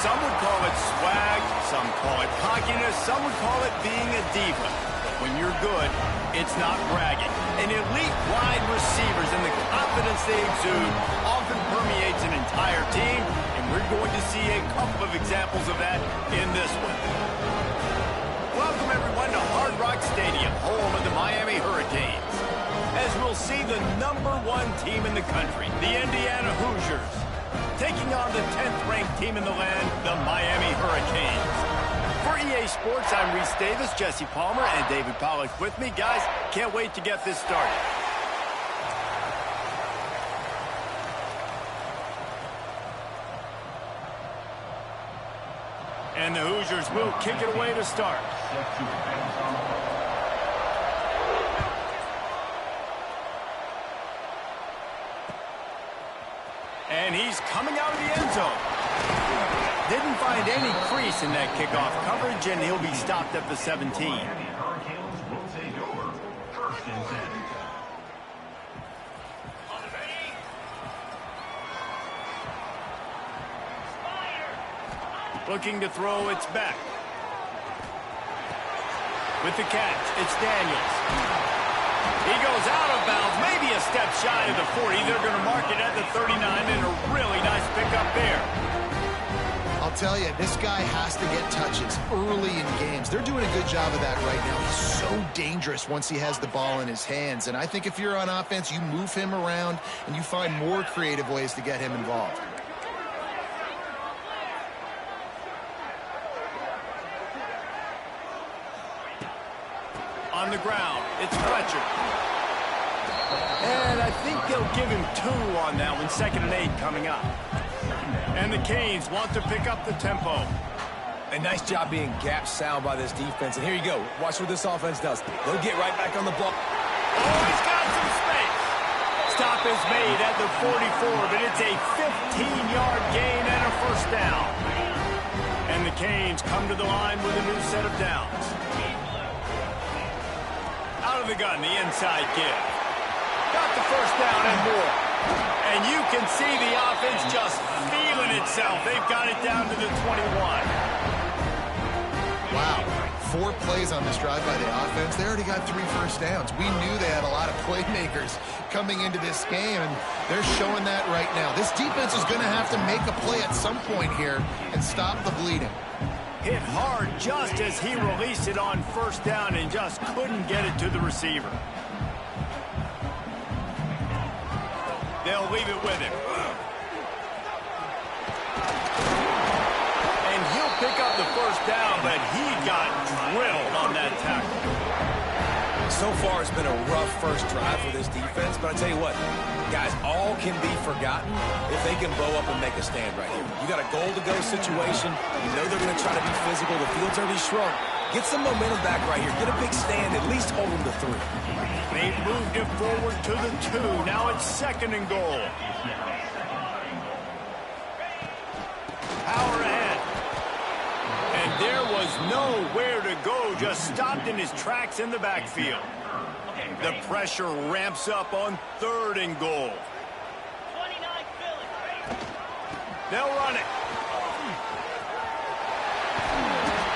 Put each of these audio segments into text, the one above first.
Some would call it swag, some call it cockiness, some would call it being a diva. But when you're good, it's not bragging. And elite wide receivers and the confidence they exude often permeates an entire team, and we're going to see a couple of examples of that in this one. Welcome, everyone, to Hard Rock Stadium, home of the Miami Hurricanes. As we'll see the #1 team in the country, the Indiana Hoosiers, taking on the 10th-ranked team in the land, the Miami Hurricanes. For EA Sports, I'm Reese Davis, Jesse Palmer, and David Pollack with me. Guys, can't wait to get this started. And the Hoosiers will kick it away to start. And he's coming out of the end zone. Didn't find any crease in that kickoff coverage, and he'll be stopped at the 17. Looking to throw, it's back. With the catch, it's Daniels. He goes out of bounds, maybe a step shy of the 40. They're going to mark it at the 39, and a really nice pickup there. I'll tell you, this guy has to get touches early in games. They're doing a good job of that right now. He's so dangerous once he has the ball in his hands. And I think if you're on offense, you move him around, and you find more creative ways to get him involved. On the ground, it's Fletcher. And I think they'll give him 2 on that one. 2nd and 8 coming up. And the Canes want to pick up the tempo. A nice job being gap sound by this defense. And here you go. Watch what this offense does. They'll get right back on the ball. Oh, he's got some space. Stop is made at the 44, but it's a 15-yard gain and a first down. And the Canes come to the line with a new set of downs. Out of the gun, the inside give. Got the first down and more. And you can see the offense just feeling itself. They've got it down to the 21. Wow. 4 plays on this drive by the offense. They already got 3 first downs. We knew they had a lot of playmakers coming into this game, and they're showing that right now. This defense is going to have to make a play at some point here and stop the bleeding. Hit hard just as he released it on first down and just couldn't get it to the receiver. They'll leave it with him. And he'll pick up the first down, but he got drilled on that tackle. So far, it's been a rough first drive for this defense, but I tell you what, guys, all can be forgotten if they can bow up and make a stand right here. You got a goal-to-go situation. You know they're going to try to be physical. The field's already shrunk. Get some momentum back right here. Get a big stand. At least hold them to 3. They've moved it forward to the 2. Now it's 2nd and goal. Power ahead. And there was nowhere to go. Just stopped in his tracks in the backfield. The pressure ramps up on 3rd and goal. They'll run it.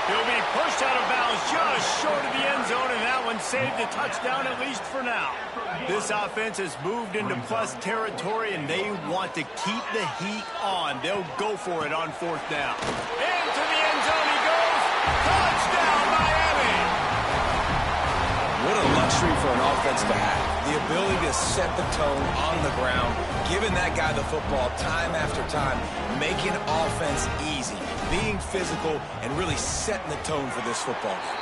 He'll be pushed out of bounds just short of the end zone, and that one saved a touchdown, at least for now. This offense has moved into plus territory, and they want to keep the heat on. They'll go for it on 4th down. Into the end zone he goes. Touchdown, Miami! What a luxury for an offense to have. The ability to set the tone on the ground, giving that guy the football time after time, making offense easy, being physical, and really setting the tone for this football game.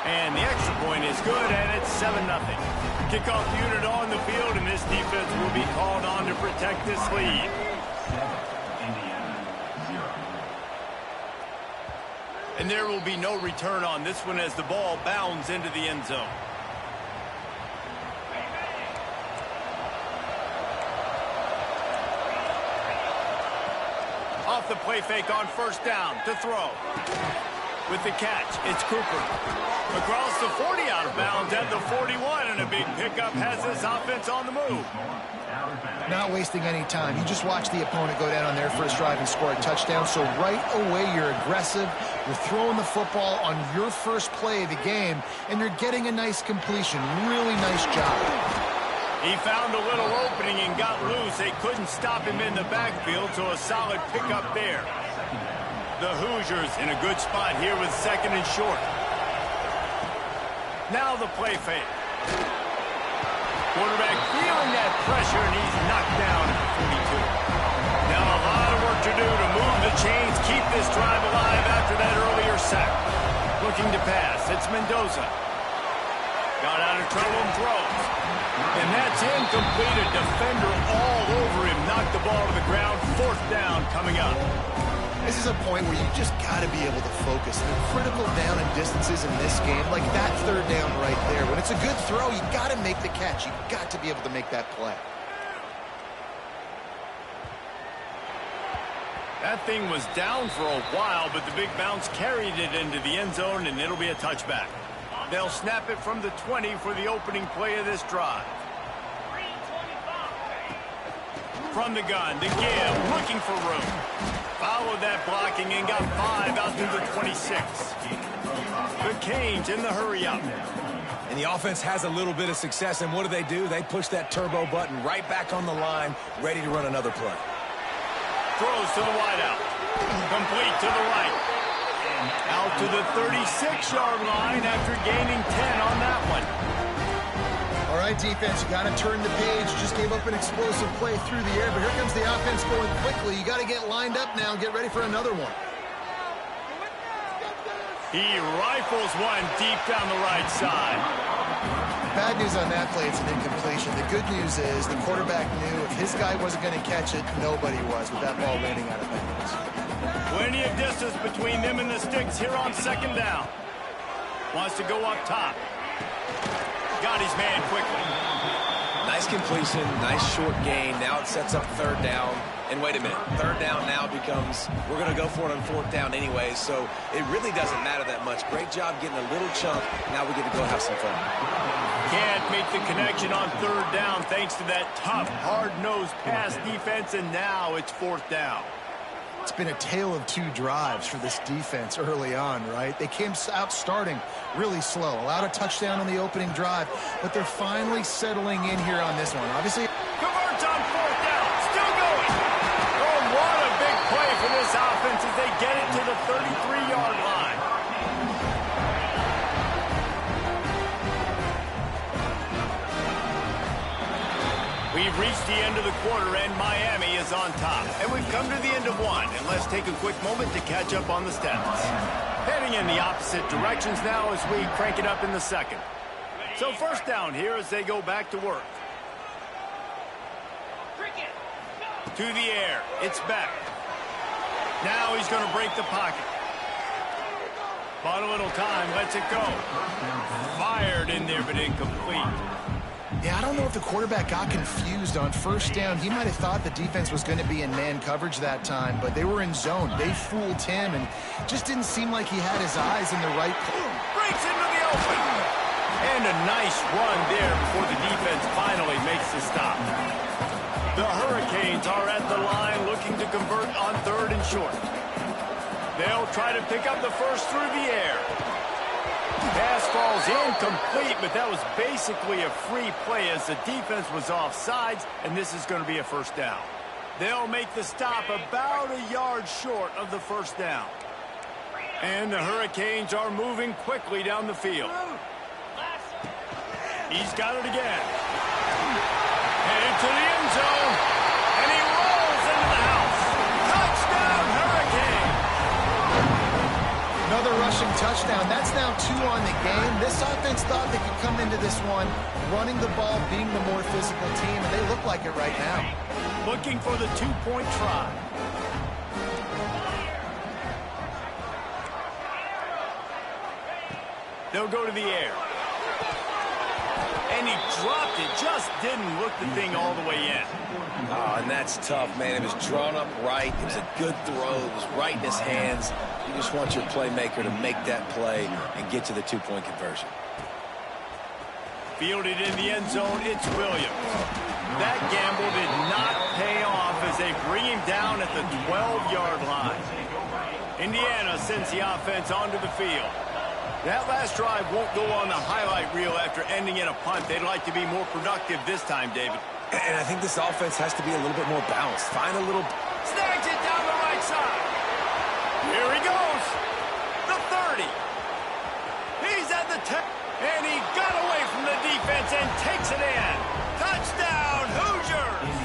And the extra point is good, and it's 7-0. Kickoff unit on the field, and this defense will be called on to protect this lead. And there will be no return on this one as the ball bounds into the end zone. Off the play fake on first down to throw. With the catch, it's Cooper. Across the 40, out of bounds at the 41, and a big pickup has this offense on the move. Not wasting any time. You just watch the opponent go down on their first drive and score a touchdown. So right away, you're aggressive. You're throwing the football on your first play of the game, and you're getting a nice completion. Really nice job. He found a little opening and got loose. They couldn't stop him in the backfield, so a solid pickup there. The Hoosiers in a good spot here with 2nd and short. Now the play fake. Quarterback feeling that pressure, and he's knocked down at the 42. Now a lot of work to do to move the chains, keep this drive alive after that earlier sack. Looking to pass. It's Mendoza. Got out of trouble and throws. And that's incomplete. A defender all over him. Knocked the ball to the ground. 4th down coming up. This is a point where you just got to be able to focus. The critical down and distances in this game, like that 3rd down right there. When it's a good throw, you got to make the catch. You got to be able to make that play. That thing was down for a while, but the big bounce carried it into the end zone, and it'll be a touchback. They'll snap it from the 20 for the opening play of this drive. From the gun, the give, looking for room. Followed that blocking and got 5 out to the 26. The Canes in the hurry-up. And the offense has a little bit of success, and what do? They push that turbo button right back on the line, ready to run another play. Throws to the wideout. Complete to the right. Out to the 36-yard line after gaining 10 on that one. All right, defense, you got to turn the page. Just gave up an explosive play through the air, but here comes the offense going quickly. You got to get lined up now and get ready for another one. He rifles one deep down the right side. Bad news on that play, it's an incompletion. The good news is the quarterback knew if his guy wasn't going to catch it, nobody was with that ball landing out of bounds. Plenty of distance between them and the sticks here on 2nd down. Wants to go up top. Got his man quickly. Nice completion, nice short gain. Now it sets up 3rd down. And wait a minute, 3rd down now becomes, we're going to go for it on 4th down anyway, so it really doesn't matter that much. Great job getting a little chunk. Now we get to go have some fun. Can't make the connection on third down thanks to that tough, hard-nosed pass defense, and now it's fourth down. It's been a tale of two drives for this defense early on, right? They came out starting really slow, allowed a touchdown on the opening drive, but they're finally settling in here on this one. Obviously, Converts on fourth down, still going. Oh, what a big play for this offense as they get it to the 33-yard line. We've reached the end of the quarter, and Miami is on top. And we've come to the end of one, and let's take a quick moment to catch up on the stats. Heading in the opposite directions now as we crank it up in the second. So first down here as they go back to work. To the air. It's back. Now he's going to break the pocket. Bought a little time. Lets it go. Fired in there, but incomplete. yeah, I don't know if the quarterback got confused on first down. He might have thought the defense was going to be in man coverage that time, but they were in zone. They fooled him, and just didn't seem like he had his eyes in the right place. Breaks into the open. And a nice run there before the defense finally makes the stop. The Hurricanes are at the line looking to convert on third and short. They'll try to pick up the first through the air. Pass falls incomplete, but that was basically a free play as the defense was offsides, and this is going to be a first down. They'll make the stop about a yard short of the first down. And the Hurricanes are moving quickly down the field. He's got it again. Headed to the end zone, and he rolls into the house. Touchdown, Hurricane! Another rushing touchdown. That's now 2 on the game. This offense thought they could come into this one running the ball, being the more physical team, and they look like it right now. Looking for the two-point try. They'll go to the air. And he dropped it, just didn't look the thing all the way in. Oh, and that's tough, man. It was drawn up right. It was a good throw. It was right in his hands. You just want your playmaker to make that play and get to the two-point conversion. Fielded in the end zone, it's Williams. That gamble did not pay off as they bring him down at the 12-yard line. Indiana sends the offense onto the field. That last drive won't go on the highlight reel after ending in a punt. They'd like to be more productive this time, David. And I think this offense has to be a little bit more balanced. Find a little... Snags it down the right side. Here he goes. The 30. He's at the 10. And he got away from the defense and takes it in. Touchdown, Hoosiers.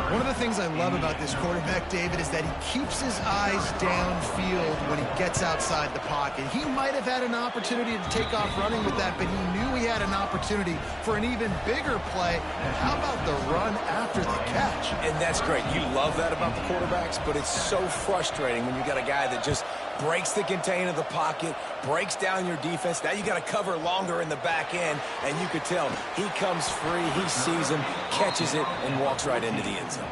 One of the things I love about this quarterback, David, is that he keeps his eyes downfield when he gets outside the pocket. He might have had an opportunity to take off running with that, but he knew he had an opportunity for an even bigger play. And how about the run after the catch? And that's great. You love that about the quarterbacks, but it's so frustrating when you got a guy that just breaks the contain of the pocket, breaks down your defense. Now you got to cover longer in the back end, and you could tell he comes free, he sees him, catches it, and walks right into the end zone.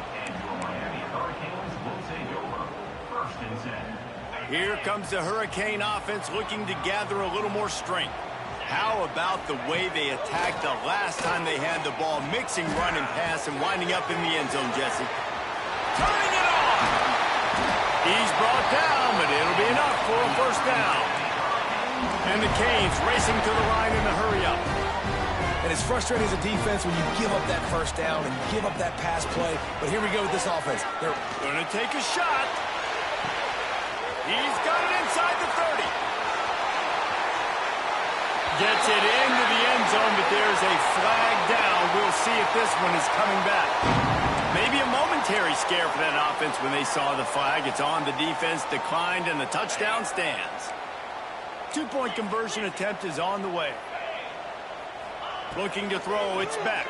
Here comes the Hurricane offense looking to gather a little more strength. How about the way they attacked the last time they had the ball, mixing run and pass and winding up in the end zone, Jesse? Turning it on! He's brought down, but it'll be enough for a first down. And the Canes racing to the line in the hurry-up. And it's frustrating as a defense when you give up that first down and give up that pass play. But here we go with this offense. They're going to take a shot. He's got it inside the 30. Gets it into the end zone, but there's a flag down. We'll see if this one is coming back. Maybe a momentary scare for that offense when they saw the flag. It's on, the defense declined, and the touchdown stands. Two-point conversion attempt is on the way. Looking to throw, it's back.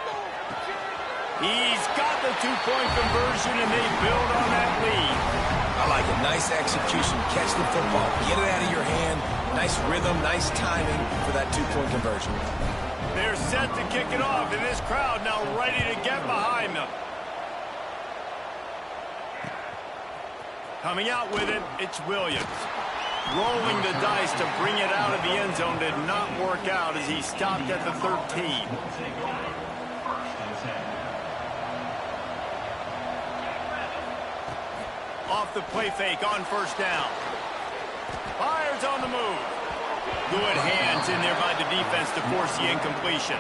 He's got the two-point conversion, and they build on that lead. I like it. Nice execution. Catch the football. Get it out of your hand. Nice rhythm, nice timing for that two-point conversion. They're set to kick it off, and this crowd now ready to get behind them. Coming out with it, it's Williams. Rolling the dice to bring it out of the end zone did not work out as he stopped at the 13. Off the play fake on first down. Fires on the move. Good hands in there by the defense to force the incompletion.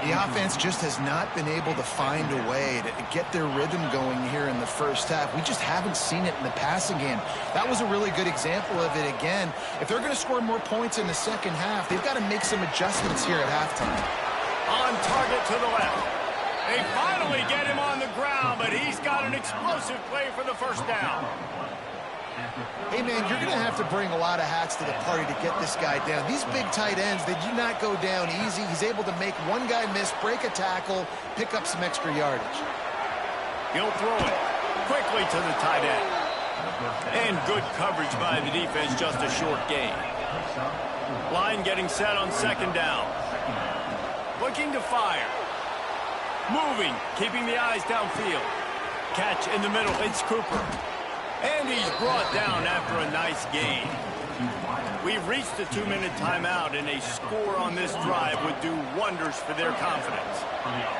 The offense just has not been able to find a way to get their rhythm going here in the first half. We just haven't seen it in the passing game. That was a really good example of it again. If they're going to score more points in the second half, they've got to make some adjustments here at halftime. On target to the left. They finally get him on the ground, but he's got an explosive play for the first down. Hey, man, you're going to have to bring a lot of hats to the party to get this guy down. These big tight ends, they do not go down easy. He's able to make one guy miss, break a tackle, pick up some extra yardage. He'll throw it quickly to the tight end. And good coverage by the defense, just a short gain. Line getting set on second down. Looking to fire. Moving, keeping the eyes downfield. Catch in the middle, it's Cooper. And he's brought down after a nice gain. We've reached the 2-minute timeout, and a score on this drive would do wonders for their confidence.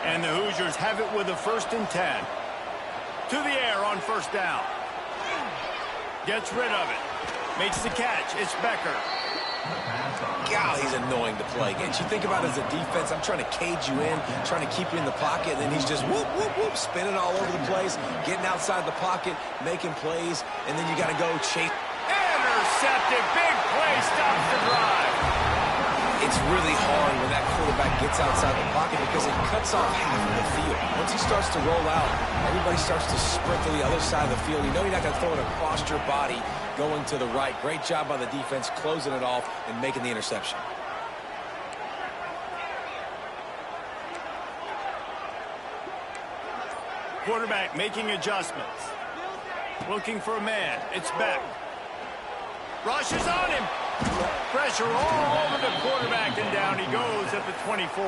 And the Hoosiers have it with a 1st and 10. To the air on first down. Gets rid of it. Makes the catch. It's Becker. God, he's annoying to play against. You think about it as a defense, I'm trying to cage you in, trying to keep you in the pocket, and then he's just whoop, whoop, whoop, spinning all over the place, getting outside the pocket, making plays, and then you got to go chase. Intercepted. Big play. Stops the drive. It's really hard when that quarterback gets outside the pocket because it cuts off half of the field. Once he starts to roll out, everybody starts to sprint to the other side of the field. You know you're not going to throw it across your body going to the right. Great job by the defense closing it off and making the interception. Quarterback making adjustments. Looking for a man. It's Beck. Rushes on him. Pressure all over the quarterback, and down he goes at the 24.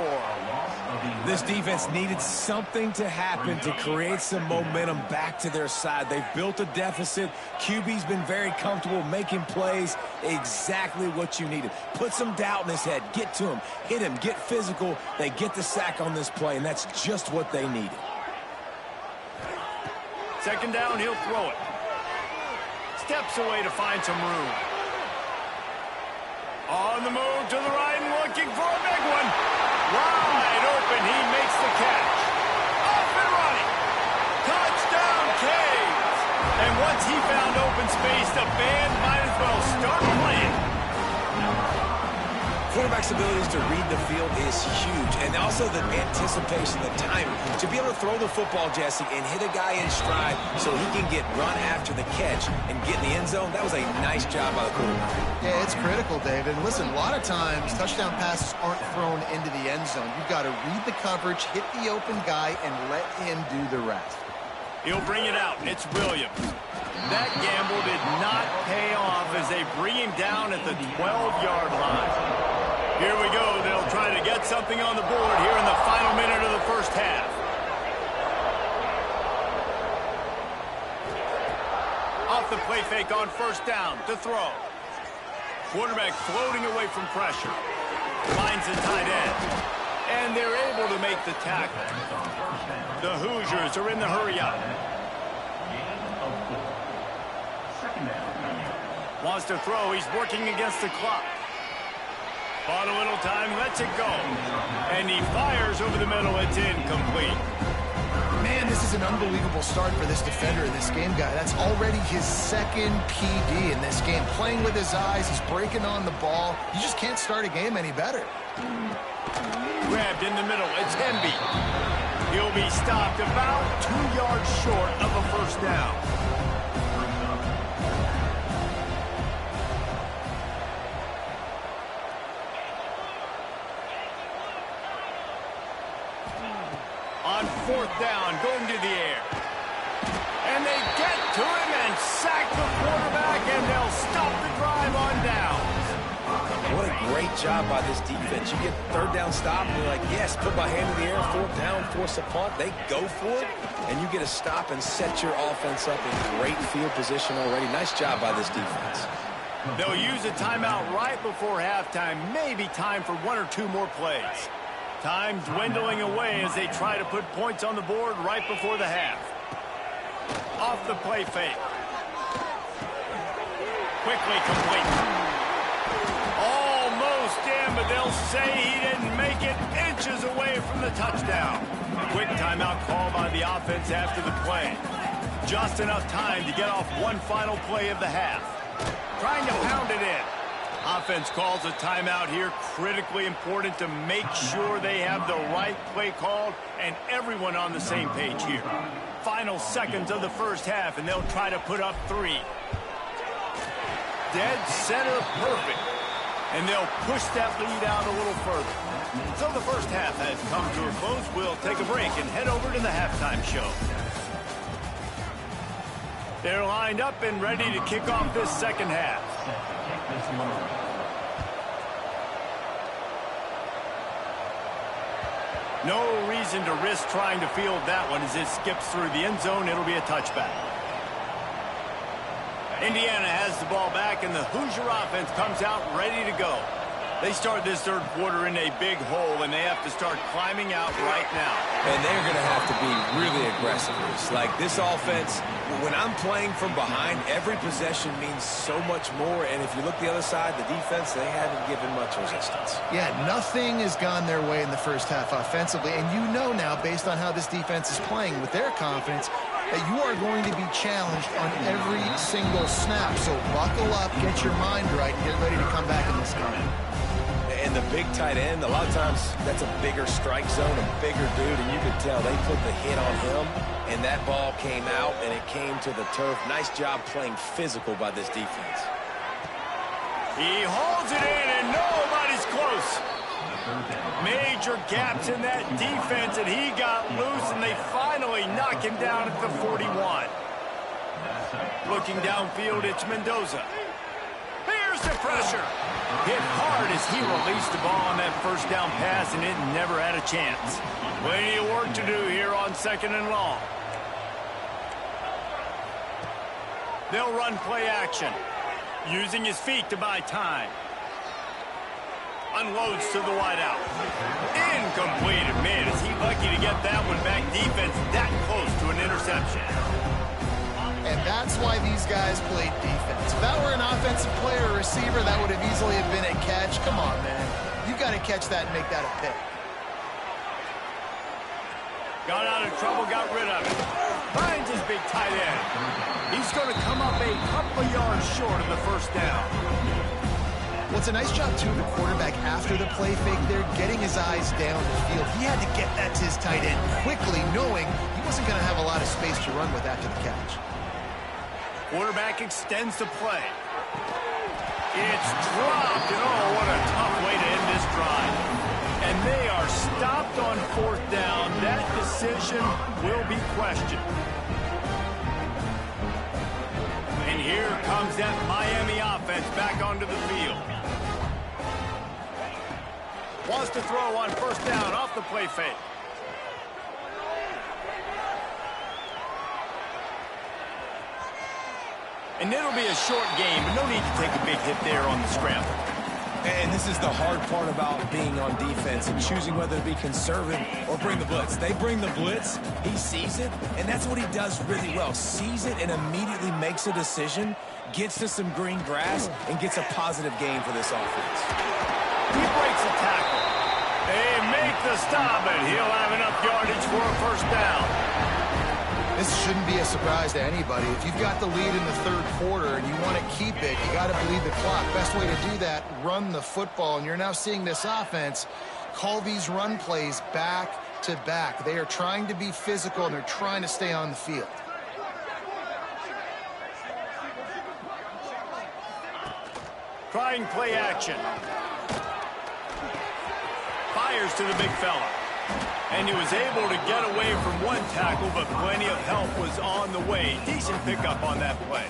This defense needed something to happen to create some momentum back to their side. They've built a deficit. QB's been very comfortable making plays. Exactly what you needed. Put some doubt in his head. Get to him. Hit him. Get physical. They get the sack on this play, and that's just what they needed. Second down, he'll throw it. Steps away to find some room. On the move to the right and looking for a big one. Wide open, he makes the catch. Up and running. Touchdown, Canes. And once he found open space, the band might as well start playing. Quarterback's abilities to read the field is huge, and also the anticipation, the timing. To be able to throw the football, Jesse, and hit a guy in stride so he can get run after the catch and get in the end zone, that was a nice job by the quarterback. Yeah, it's critical, David. And listen, a lot of times touchdown passes aren't thrown into the end zone. You've got to read the coverage, hit the open guy, and let him do the rest. He'll bring it out. It's Williams. That gamble did not pay off as they bring him down at the 12-yard line. Here we go. They'll try to get something on the board here in the final minute of the first half. Off the play fake on first down to throw. Quarterback floating away from pressure. Finds the tight end. And they're able to make the tackle. The Hoosiers are in the hurry-up. Wants to throw. He's working against the clock. Bought a little time, lets it go. And he fires over the middle. It's incomplete. Man, this is an unbelievable start for this defender in this game, guy. That's already his second PD in this game. Playing with his eyes, he's breaking on the ball. You just can't start a game any better. Grabbed in the middle. It's Hemby. He'll be stopped about 2 yards short of a first down. On fourth down, going to the air. And they get to him and sack the quarterback, and they'll stop the drive on downs. What a great job by this defense. You get third down stop, and you're like, yes, put my hand in the air, fourth down, force a punt. They go for it, and you get a stop and set your offense up in great field position already. Nice job by this defense. They'll use a timeout right before halftime, maybe time for 1 or 2 more plays. Time dwindling away as they try to put points on the board right before the half. Off the play fake. Quickly complete. Almost in, but they'll say he didn't make it, inches away from the touchdown. Quick timeout call by the offense after the play. Just enough time to get off one final play of the half. Trying to pound it in. Offense calls a timeout here. Critically important to make sure they have the right play called and everyone on the same page here. Final seconds of the first half, and they'll try to put up 3. Dead center perfect. And they'll push that lead out a little further. So the first half has come to a close. We'll take a break and head over to the halftime show. They're lined up and ready to kick off this second half. No reason to risk trying to field that one as it skips through the end zone. It'll be a touchback. Indiana has the ball back, and the Hoosier offense comes out ready to go. They start this third quarter in a big hole, and they have to start climbing out right now. And they're going to have to be really aggressive. Like this offense, when I'm playing from behind, every possession means so much more. And if you look the other side, the defense, they haven't given much resistance. Yeah, nothing has gone their way in the first half offensively. And you know now, based on how this defense is playing with their confidence, that you are going to be challenged on every single snap. So buckle up, get your mind right, and get ready to come back in this game. And the big tight end, a lot of times that's a bigger strike zone, a bigger dude, and you could tell they put the hit on him, and that ball came out, and it came to the turf. Nice job playing physical by this defense. He hauls it in, and nobody's close. Major gaps in that defense, and he got loose, and they finally knock him down at the 41. Looking downfield, it's Mendoza. Here's the pressure. Hit hard as he released the ball on that first down pass, and it never had a chance. Plenty of work to do here on 2nd and long. They'll run play action, using his feet to buy time. Unloads to the wideout. Incomplete. Man, is he lucky to get that one back. Defense that close to an interception. And that's why these guys played defense. If that were an offensive player or receiver, that would have easily have been a catch. Come on, man. You got to catch that and make that a pick. Got out of trouble, got rid of it. Finds his big tight end. He's going to come up a couple of yards short of the first down. Well, it's a nice job, too, the quarterback after the play fake there, getting his eyes down the field. He had to get that to his tight end quickly, knowing he wasn't going to have a lot of space to run with after the catch. Quarterback extends the play. It's dropped, and oh, what a tough way to end this drive. And they are stopped on 4th down. That decision will be questioned. And here comes that Miami offense back onto the field. Wants to throw on 1st down off the play fake. And it'll be a short game, but no need to take a big hit there on the scramble. And this is the hard part about being on defense and choosing whether to be conservative or bring the blitz. They bring the blitz, he sees it, and that's what he does really well. Sees it and immediately makes a decision, gets to some green grass, and gets a positive gain for this offense. He breaks a tackle. They make the stop, and he'll have enough yardage for a 1st down. This shouldn't be a surprise to anybody. If you've got the lead in the 3rd quarter and you want to keep it, you got to bleed the clock. Best way to do that, run the football. And you're now seeing this offense call these run plays back to back. They are trying to be physical, and they're trying to stay on the field. Trying play action. Fires to the big fella. And he was able to get away from one tackle, but plenty of help was on the way. Decent pickup on that play.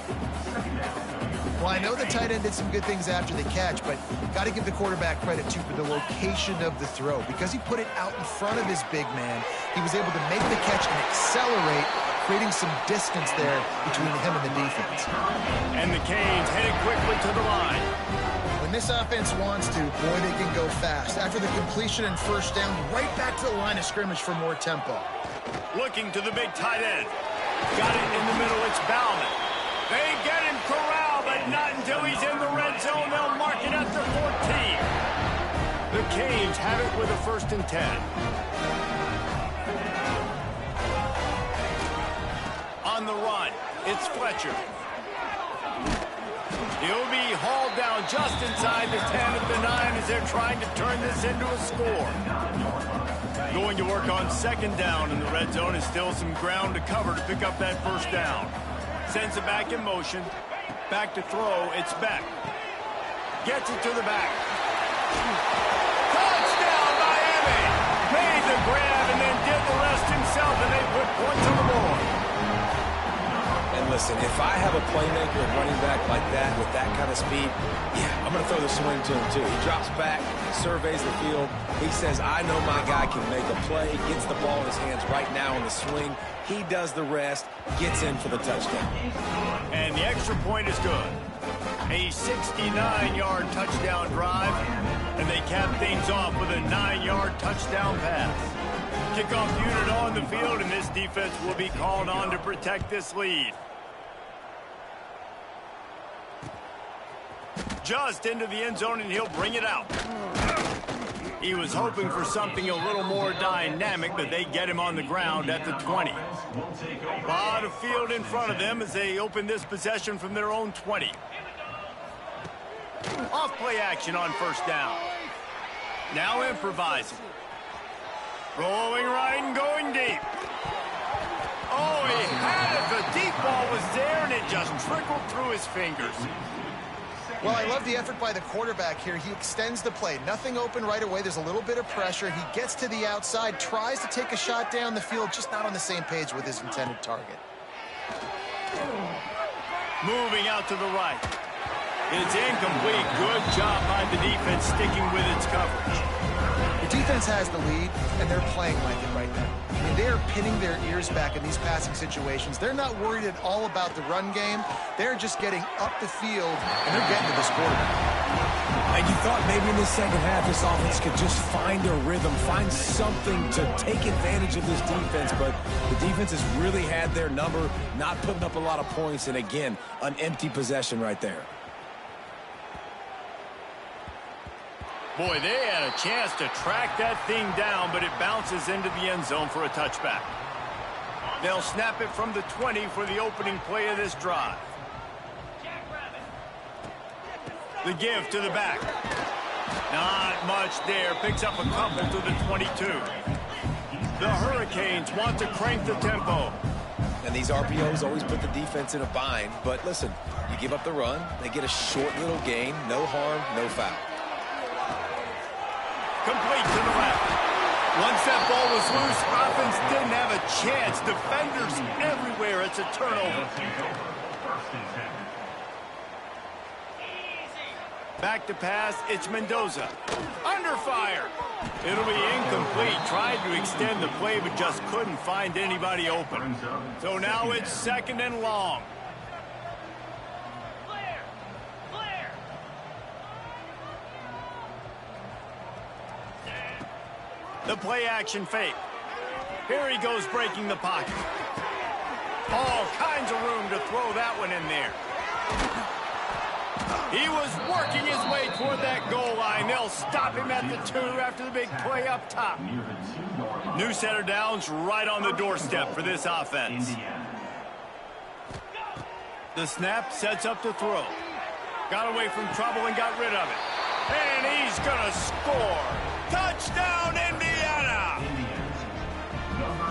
Well, I know the tight end did some good things after the catch, but got to give the quarterback credit, too, for the location of the throw. Because he put it out in front of his big man, he was able to make the catch and accelerate creating some distance there between him and the defense. And the Canes headed quickly to the line. When this offense wants to, boy, they can go fast. After the completion and first down, right back to the line of scrimmage for more tempo. Looking to the big tight end. Got it in the middle, it's Bauman. They get him corralled, but not until he's in the red zone. They'll mark it at the 14. The Canes have it with a 1st and 10. On the run, it's Fletcher. He'll be hauled down just inside the 10 of the 9 as they're trying to turn this into a score. Going to work on 2nd down in the red zone. Is still some ground to cover to pick up that 1st down. Sends it back in motion. Back to throw. It's Beck. Gets it to the back. Touchdown, Miami! Made the grab and then did the rest himself, and they put points on the board. And listen, if I have a playmaker and running back like that with that kind of speed, yeah, I'm going to throw the swing to him too. He drops back, surveys the field. He says, I know my guy can make a play, gets the ball in his hands right now in the swing. He does the rest, gets in for the touchdown. And the extra point is good. A 69-yard touchdown drive, and they cap things off with a 9-yard touchdown pass. Kickoff unit on the field, and this defense will be called on to protect this lead. Just into the end zone, and he'll bring it out. He was hoping for something a little more dynamic, but they get him on the ground at the 20. A lot of field in front of them as they open this possession from their own 20. Off play action on 1st down. Now improvising. Rolling right and going deep. Oh, he had it. The deep ball was there, and it just trickled through his fingers. Well, I love the effort by the quarterback here. He extends the play. Nothing open right away. There's a little bit of pressure. He gets to the outside, tries to take a shot down the field, just not on the same page with his intended target. Moving out to the right. It's incomplete. Good job by the defense sticking with its coverage. The defense has the lead, and they're playing like it right now. I mean, they are pinning their ears back in these passing situations. They're not worried at all about the run game. They're just getting up the field, and they're getting to this quarterback. And you thought maybe in the second half this offense could just find a rhythm, find something to take advantage of this defense, but the defense has really had their number, not putting up a lot of points, and again, an empty possession right there. Boy, they had a chance to track that thing down, but it bounces into the end zone for a touchback. They'll snap it from the 20 for the opening play of this drive. The give to the back. Not much there. Picks up a couple to the 22. The Hurricanes want to crank the tempo. And these RPOs always put the defense in a bind. But listen, you give up the run, they get a short little gain. No harm, no foul. Complete to the left. Once that ball was loose, offense didn't have a chance. Defenders everywhere. It's a turnover. Back to pass. It's Mendoza. Under fire. It'll be incomplete. Tried to extend the play, but just couldn't find anybody open. So now it's 2nd and long. The play-action fake. Here he goes breaking the pocket. All kinds of room to throw that one in there. He was working his way toward that goal line. They'll stop him at the 2 after the big play up top. New set of downs right on the doorstep for this offense. The snap sets up to throw. Got away from trouble and got rid of it. And he's going to score. Touchdown, Indiana!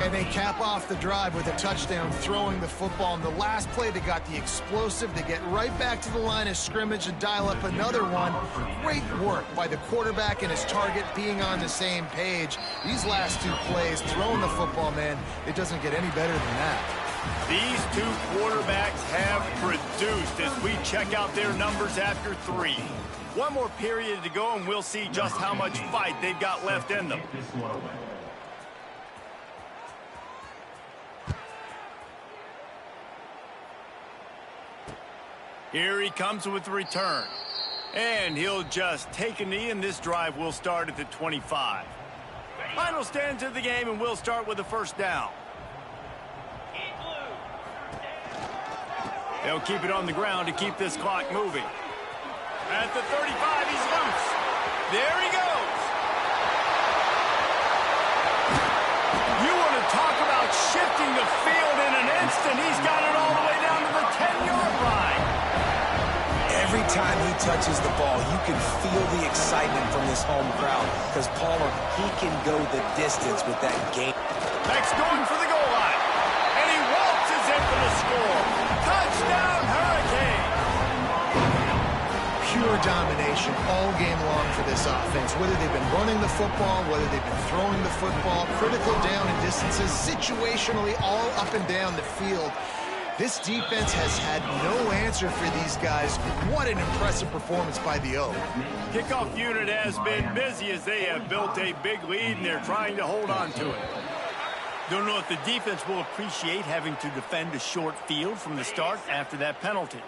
And they cap off the drive with a touchdown, throwing the football. In the last play, they got the explosive. They get right back to the line of scrimmage and dial up another one. Great work by the quarterback and his target being on the same page. These last 2 plays, throwing the football, man, it doesn't get any better than that. These 2 quarterbacks have produced as we check out their numbers after 3. One more period to go, and we'll see just how much fight they've got left in them. Here he comes with the return. And he'll just take a knee, and this drive will start at the 25. Final stands of the game, and we'll start with the first down. They'll keep it on the ground to keep this clock moving. At the 35, he's loose. There he goes. You want to talk about shifting the field in an instant. He's got it all the way down to the 10-yard line. Every time he touches the ball, you can feel the excitement from this home crowd because Palmer, he can go the distance with that game. Next going for the goal line. And he waltzes in for the score. Touchdown, Hurricane. Pure domination all game long for this offense. Whether they've been running the football, whether they've been throwing the football, critical down and distances, situationally all up and down the field. This defense has had no answer for these guys. What an impressive performance by the O. Kickoff unit has been busy as they have built a big lead, and they're trying to hold on to it. Don't know if the defense will appreciate having to defend a short field from the start after that penalty.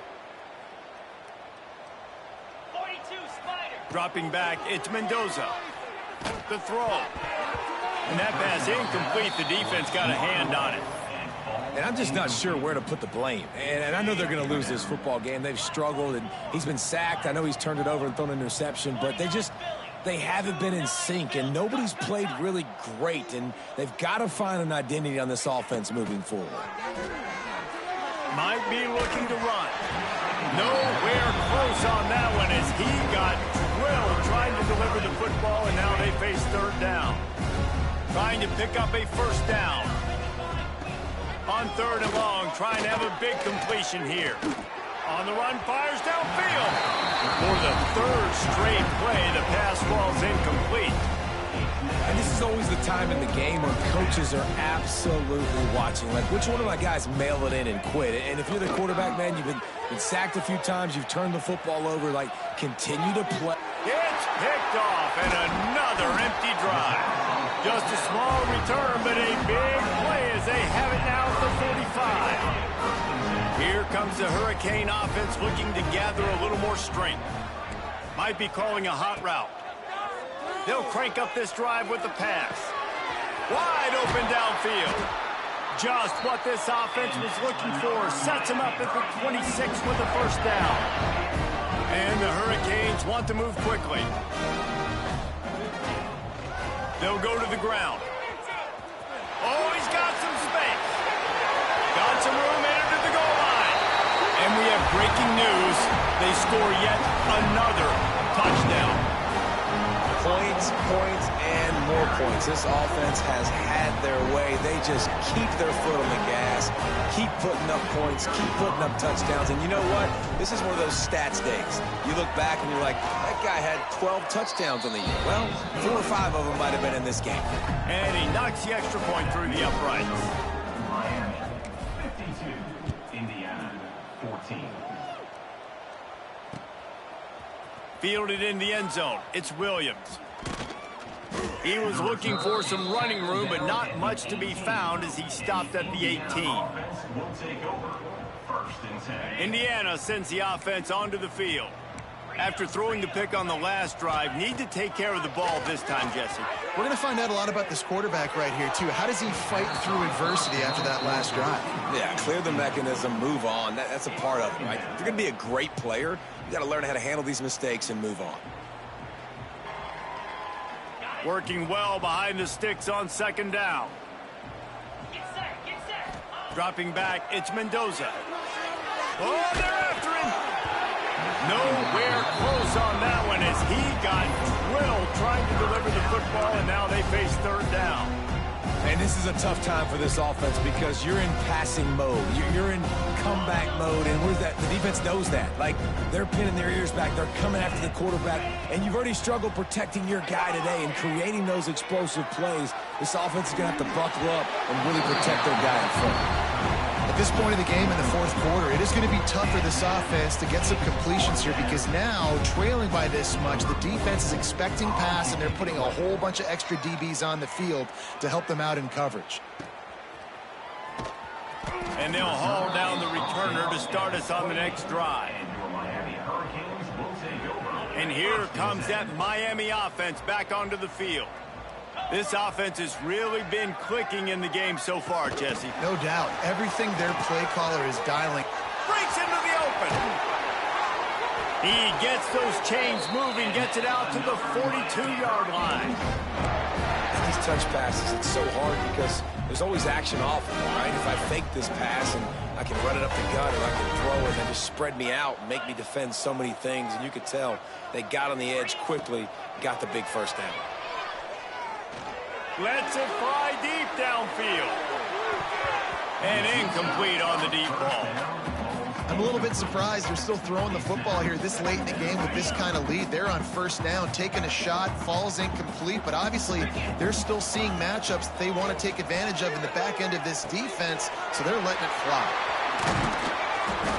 42, Spider. Dropping back, it's Mendoza. The throw. And that pass incomplete. The defense got a hand on it. And I'm just not sure where to put the blame. And I know they're going to lose this football game. They've struggled, and he's been sacked. I know he's turned it over and thrown an interception, but they haven't been in sync, and nobody's played really great, and they've got to find an identity on this offense moving forward. Might be looking to run. Nowhere close on that one as he got drilled trying to deliver the football, and now they face third down. Trying to pick up a first down. On third and long, trying to have a big completion here. On the run, fires downfield. For the third straight play, the pass falls incomplete. And this is always the time in the game where coaches are absolutely watching. Like, which one of my guys mail it in and quit? And if you're the quarterback, man, you've been sacked a few times, you've turned the football over, like, continue to play. It's picked off, and another empty drive. Just a small return, but a big play as they have it now at the 45. Here comes the Hurricane offense looking to gather a little more strength. Might be calling a hot route. They'll crank up this drive with the pass. Wide open downfield. Just what this offense was looking for. Sets him up at the 26 with the first down. And the Hurricanes want to move quickly. They'll go to the ground. Oh, he's got some space. Got some room into the goal line. And we have breaking news. They score yet another touchdown. Points, and more points. This offense has had their way. They just keep their foot on the gas, keep putting up points, keep putting up touchdowns. And you know what? This is one of those stats days. You look back and you're like, that guy had 12 touchdowns on the year. Well, 4 or 5 of them might have been in this game. And he knocks the extra point through the uprights. Miami, 52. Indiana, 14. Fielded in the end zone. It's Williams. He was looking for some running room, but not much to be found as he stopped at the 18. Indiana sends the offense onto the field. After throwing the pick on the last drive, need to take care of the ball this time, Jesse. We're going to find out a lot about this quarterback right here, too. How does he fight through adversity after that last drive? Yeah, clear the mechanism, move on. That's a part of it, right? If you're going to be a great player, you got to learn how to handle these mistakes and move on. Working well behind the sticks on second down. Get set. Dropping back, it's Mendoza. Oh, they're after him. Nowhere close on that one as he got drilled trying to deliver the football, and now they face third down. And this is a tough time for this offense because you're in passing mode. You're in comeback mode, and where's that? The defense knows that. Like, they're pinning their ears back. They're coming after the quarterback, and you've already struggled protecting your guy today and creating those explosive plays. This offense is going to have to buckle up and really protect their guy in front. At this point of the game in the fourth quarter, it is going to be tough for this offense to get some completions here because now, trailing by this much, the defense is expecting pass, and they're putting a whole bunch of extra DBs on the field to help them out in coverage. And they'll haul down the returner to start us on the next drive. And here comes that Miami offense back onto the field. This offense has really been clicking in the game so far, Jesse. No doubt. Everything their play caller is dialing. Breaks into the open. He gets those chains moving, gets it out to the 42-yard line. These touch passes, it's so hard because there's always action off of it, right? If I fake this pass and I can run it up the gut, or I can throw it and just spread me out and make me defend so many things. And you could tell they got on the edge quickly, got the big first down. Lets it fly deep downfield. And incomplete on the deep ball. I'm a little bit surprised they're still throwing the football here this late in the game with this kind of lead. They're on first down, taking a shot, falls incomplete, but obviously they're still seeing matchups that they want to take advantage of in the back end of this defense, so they're letting it fly.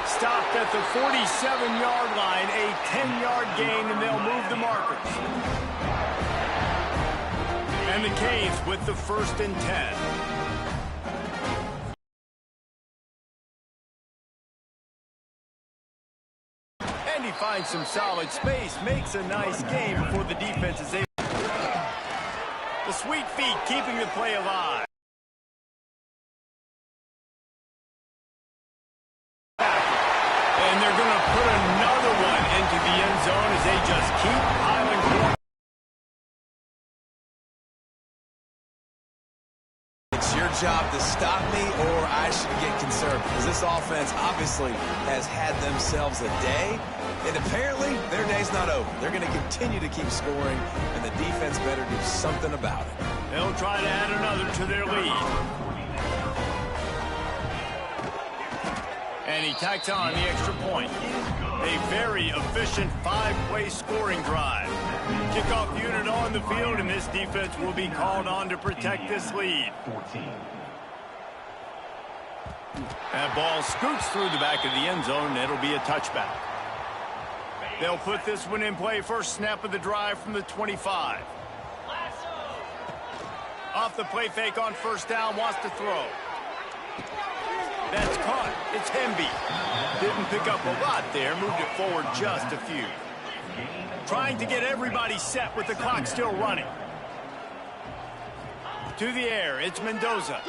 Stopped at the 47-yard line, a 10-yard gain, and they'll move the markers. And the Canes with the 1st and 10. And he finds some solid space, makes a nice game before the defense is able. The sweet feet keeping the play alive. And they're going to put another one into the end zone as they just keep piling points. It's your job to stop me, or I should get concerned, because this offense obviously has had themselves a day, and apparently their day's not over. They're going to continue to keep scoring, and the defense better do something about it. They'll try to add another to their lead. And he tacks on the extra point. A very efficient 5-play scoring drive. Kickoff unit on the field, and this defense will be called on to protect this lead. 14. That ball scoots through the back of the end zone, and it'll be a touchback. They'll put this one in play. First snap of the drive from the 25. Off the play fake on first down, wants to throw. That's caught. It's Hemby. Didn't pick up a lot there. Moved it forward just a few. Trying to get everybody set with the clock still running. To the air. It's Mendoza.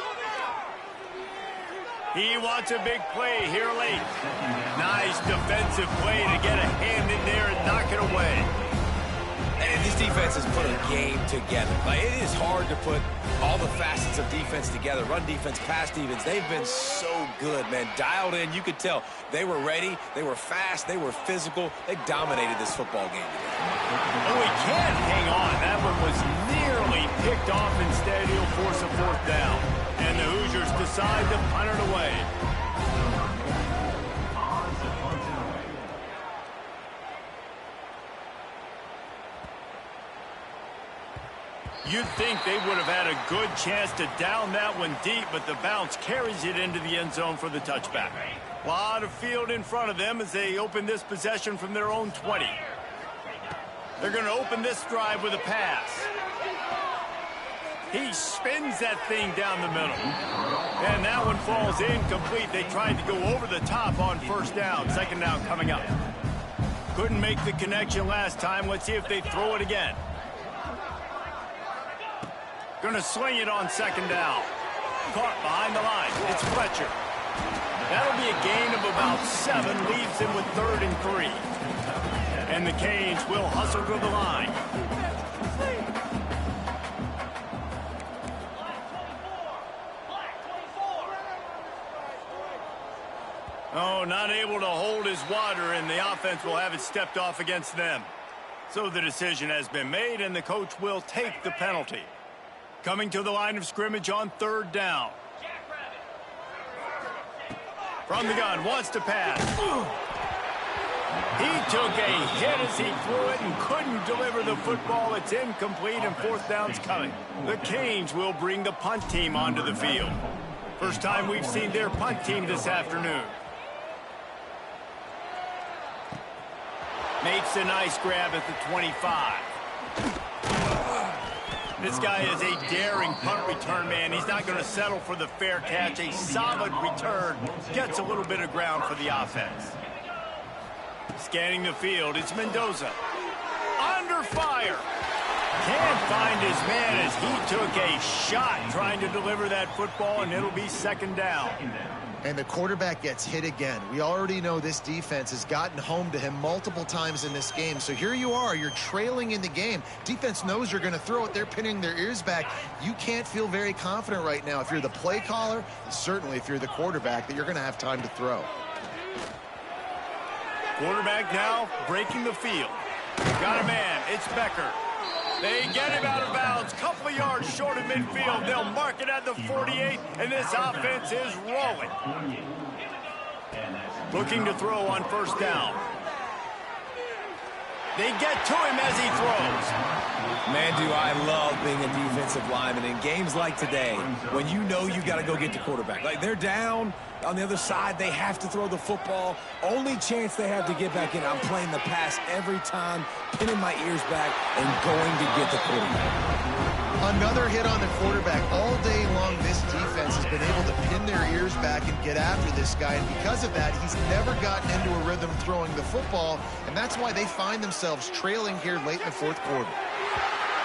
He wants a big play here late. Nice defensive play to get a hand in there and knock it away. And this defense has put a game together. Like, it is hard to put all the facets of defense together. Run defense, pass defense. They've been so good, man. Dialed in. You could tell they were ready. They were fast. They were physical. They dominated this football game today. Oh, he can't hang on. That one was nearly picked off. Instead, he'll force a 4th down. And the Hoosiers decide to punt it away. You'd think they would have had a good chance to down that one deep, but the bounce carries it into the end zone for the touchback. A lot of field in front of them as they open this possession from their own 20. They're going to open this drive with a pass. He spins that thing down the middle. And that one falls incomplete. They tried to go over the top on first down. 2nd down coming up. Couldn't make the connection last time. Let's see if they throw it again. Going to sling it on 2nd down. Caught behind the line. It's Fletcher. That'll be a gain of about 7. Leaves him with 3rd and 3. And the Canes will hustle to the line. Oh, not able to hold his water, and the offense will have it stepped off against them. So the decision has been made, and the coach will take the penalty. Coming to the line of scrimmage on 3rd down. From the gun, wants to pass. He took a hit as he threw it and couldn't deliver the football. It's incomplete, and 4th down's coming. The Canes will bring the punt team onto the field. First time we've seen their punt team this afternoon. Makes a nice grab at the 25. This guy is a daring punt return man. He's not going to settle for the fair catch. A solid return. Gets a little bit of ground for the offense. Scanning the field, it's Mendoza. player. Can't find his man as he took a shot trying to deliver that football, and it'll be second down. And the quarterback gets hit again. We already know this defense has gotten home to him multiple times in this game. So here you are, you're trailing in the game. Defense knows you're going to throw it. They're pinning their ears back. You can't feel very confident right now if you're the play caller, certainly if you're the quarterback, that you're going to have time to throw. Quarterback now breaking the field. Got a man. It's Becker. They get him out of bounds. Couple of yards short of midfield. They'll mark it at the 48, and this offense is rolling. Looking to throw on first down. They get to him as he throws. Man, do I love being a defensive lineman in games like today when you know you got to go get the quarterback. Like, they're down on the other side. They have to throw the football. Only chance they have to get back in. I'm playing the pass every time, pinning my ears back, and going to get the quarterback. Another hit on the quarterback. All day long, this defense has been able to pin their ears back and get after this guy. And because of that, he's never gotten into a rhythm throwing the football. And that's why they find themselves trailing here late in the fourth quarter.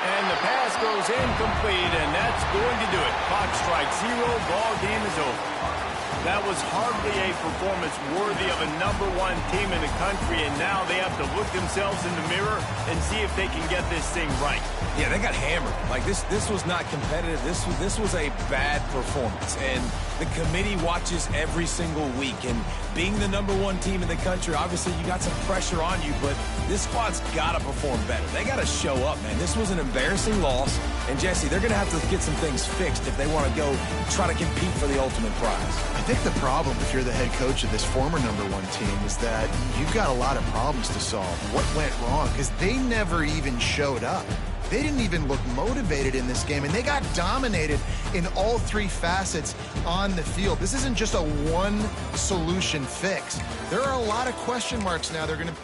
And the pass goes incomplete, and that's going to do it. Clock strikes 0. Ball game is over. That was hardly a performance worthy of a #1 team in the country, and now they have to look themselves in the mirror and see if they can get this thing right. Yeah, they got hammered. Like, this was not competitive. This was a bad performance, and the committee watches every single week. And being the #1 team in the country, obviously you got some pressure on you, but this squad's got to perform better. They got to show up, man. This was an embarrassing loss, and Jesse, they're going to have to get some things fixed if they want to go try to compete for the ultimate prize. I think the problem, if you're the head coach of this former #1 team, is that you've got a lot of problems to solve. What went wrong? Because they never even showed up. They didn't even look motivated in this game, and they got dominated in all three facets on the field. This isn't just a one-solution fix. There are a lot of question marks now they're going to